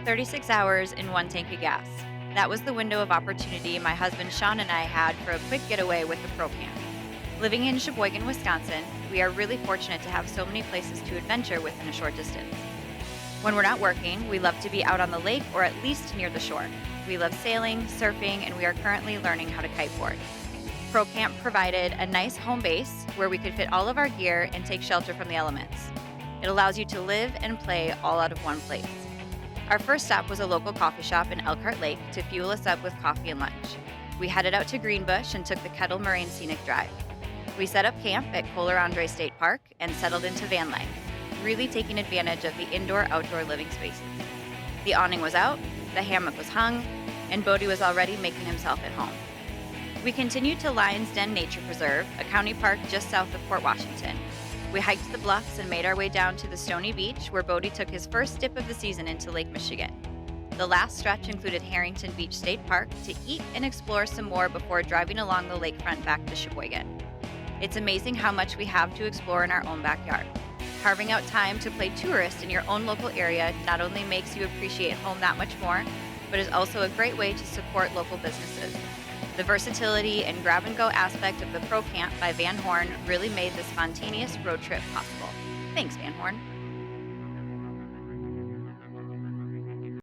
36 hours in one tank of gas. That was the window of opportunity my husband Sean and I had for a quick getaway with the ProCamp. Living in Sheboygan, Wisconsin, we are really fortunate to have so many places to adventure within a short distance. When we're not working, we love to be out on the lake or at least near the shore. We love sailing, surfing, and we are currently learning how to kiteboard. ProCamp provided a nice home base where we could fit all of our gear and take shelter from the elements. It allows you to live and play all out of one place. Our first stop was a local coffee shop in Elkhart Lake to fuel us up with coffee and lunch. We headed out to Greenbush and took the Kettle Moraine Scenic Drive. We set up camp at Kohler Andre State Park and settled into van life, really taking advantage of the indoor-outdoor living spaces. The awning was out, the hammock was hung, and Bodie was already making himself at home. We continued to Lions Den Nature Preserve, a county park just south of Port Washington. We hiked the bluffs and made our way down to the Stony Beach, where Bodie took his first dip of the season into Lake Michigan. The last stretch included Harrington Beach State Park to eat and explore some more before driving along the lakefront back to Sheboygan. It's amazing how much we have to explore in our own backyard. Carving out time to play tourist in your own local area not only makes you appreciate home that much more, but is also a great way to support local businesses. The versatility and grab-and-go aspect of the ProCamp by Van Horn really made the spontaneous road trip possible. Thanks, Van Horn.